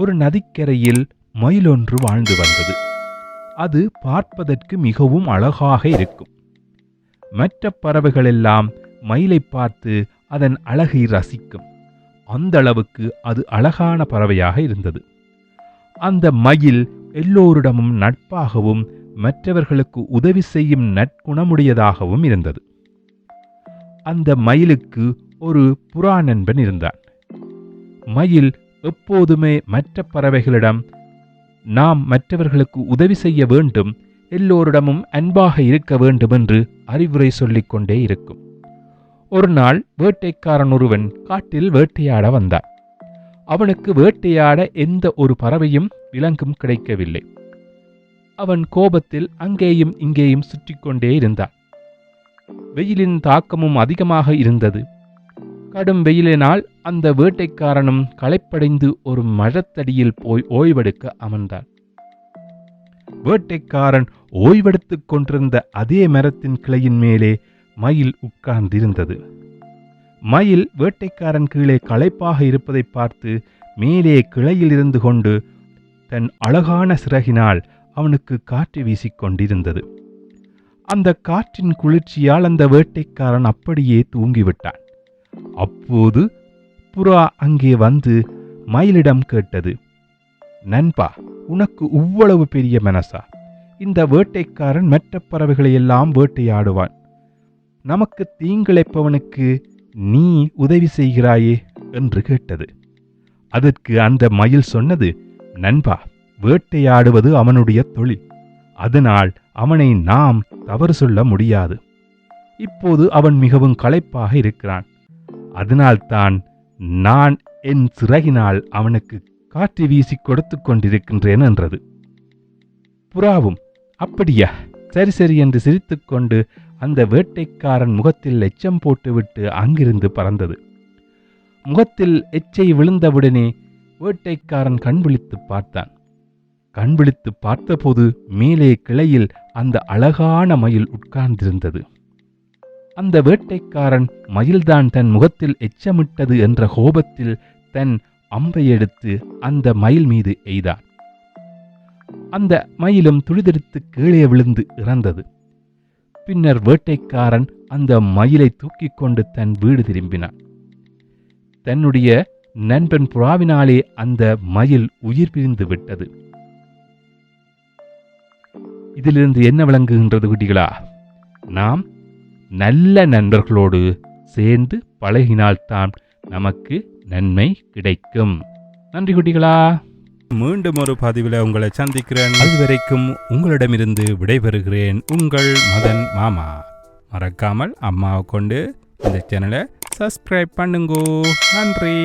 ஒரு நதிக்கரையில் மயிலொன்று வாழ்ந்து வந்தது. அது பார்ப்பதற்கு மிகவும் அழகாக இருக்கும். மற்ற பறவைகளெல்லாம் மயிலை பார்த்து அதன் அழகை ரசிக்கும். அந்த அளவுக்கு அது அழகான பறவையாக இருந்தது. அந்த மயில் எல்லோரிடமும் நட்பாகவும் மற்றவர்களுக்கு உதவி செய்யும் நற்குணமுடையதாகவும் இருந்தது. அந்த மயிலுக்கு ஒரு புறா நண்பன் இருந்தான். மயில் எப்போதுமே மற்ற பறவைகளிடம் நாம் மற்றவர்களுக்கு உதவி செய்ய வேண்டும், எல்லோரிடமும் அன்பாக இருக்க வேண்டும் என்று அறிவுரை சொல்லிக் கொண்டே இருக்கும். ஒரு நாள் வேட்டைக்காரன் ஒருவன் காட்டில் வேட்டையாட வந்தான். அவனுக்கு வேட்டையாட எந்த ஒரு பறவையும் விலங்கும் கிடைக்கவில்லை. அவன் கோபத்தில் அங்கேயும் இங்கேயும் சுற்றி கொண்டே இருந்தான். வெயிலின் தாக்கமும் அதிகமாக இருந்தது. கடும் வெயிலினால் அந்த வேட்டைக்காரனும் களைப்படைந்து ஒரு மரத்தடியில் போய் ஓய்வெடுக்க அமர்ந்தான். வேட்டைக்காரன் ஓய்வெடுத்துக் கொண்டிருந்த அதே மரத்தின் கிளையின் மேலே மயில் உட்கார்ந்திருந்தது. மயில் வேட்டைக்காரன் கீழே களைப்பாக இருப்பதை பார்த்து மேலே கிளையில் இருந்து கொண்டு தன் அழகான சிறகினால் அவனுக்கு காற்று வீசிக்கொண்டிருந்தது. அந்த காற்றின் குளிர்ச்சியால் அந்த வேட்டைக்காரன் அப்படியே தூங்கிவிட்டான். அப்போது புறா அங்கே வந்து மயிலிடம் கேட்டது, நண்பா, உனக்கு இவ்வளவு பெரிய மனசா? இந்த வேட்டைக்காரன் மற்ற பறவைகளையெல்லாம் வேட்டையாடுவான். நமக்கு தீங்கிழைப்பவனுக்கு நீ உதவி செய்கிறாயே என்று கேட்டது. அதற்கு அந்த மயில் சொன்னது, நண்பா, வேட்டையாடுவது அவனுடைய தொழில். அதனால் அவனை நாம் தவறு சொல்ல முடியாது. இப்போது அவன் மிகவும் களைப்பாக இருக்கிறான். அதனால்தான் நான் என் சிறகினால் அவனுக்கு காற்று வீசி கொடுத்து கொண்டிருக்கின்றேன் என்றது. புறாவும் அப்படியா, சரி சரி என்று சிரித்துக்கொண்டு அந்த வேட்டைக்காரன் முகத்தில் எச்சம் போட்டுவிட்டு அங்கிருந்து பறந்தது. முகத்தில் எச்சை விழுந்தவுடனே வேட்டைக்காரன் கண்விழித்து பார்த்தான். கண்விழித்து பார்த்தபோது மேலே கிளையில் அந்த அழகான மயில் உட்கார்ந்திருந்தது. அந்த வேட்டைக்காரன் மயில்தான் தன் முகத்தில் எச்சமிட்டது என்ற கோபத்தில் தன் அம்பை எடுத்து அந்த மயில் மீது எய்தான். அந்த மயிலும் துளிதெடுத்து கீழே விழுந்து இறந்தது. பின்னர் வேட்டைக்காரன் அந்த மயிலை தூக்கிக் கொண்டு தன் வீடு திரும்பினான். தன்னுடைய நண்பன் புறாவினாலே அந்த மயில் உயிர் பிரிந்து விட்டது. இதிலிருந்து என்ன விளங்குகின்றது குட்டிகளா? நாம் நல்ல நண்பர்களோடு சேர்ந்து பழகினால்தான் நமக்கு நன்மை கிடைக்கும். நன்றி குட்டிகளா. மீண்டும் ஒரு பதிவில் உங்களை சந்திக்கிறேன். அதுவரைக்கும் உங்களிடமிருந்து விடைபெறுகிறேன். உங்கள் மதன் மாமா. மறக்காமல் அம்மாவை கொண்டு இந்த சேனலை சப்ஸ்கிரைப் பண்ணுங்கோ. நன்றி.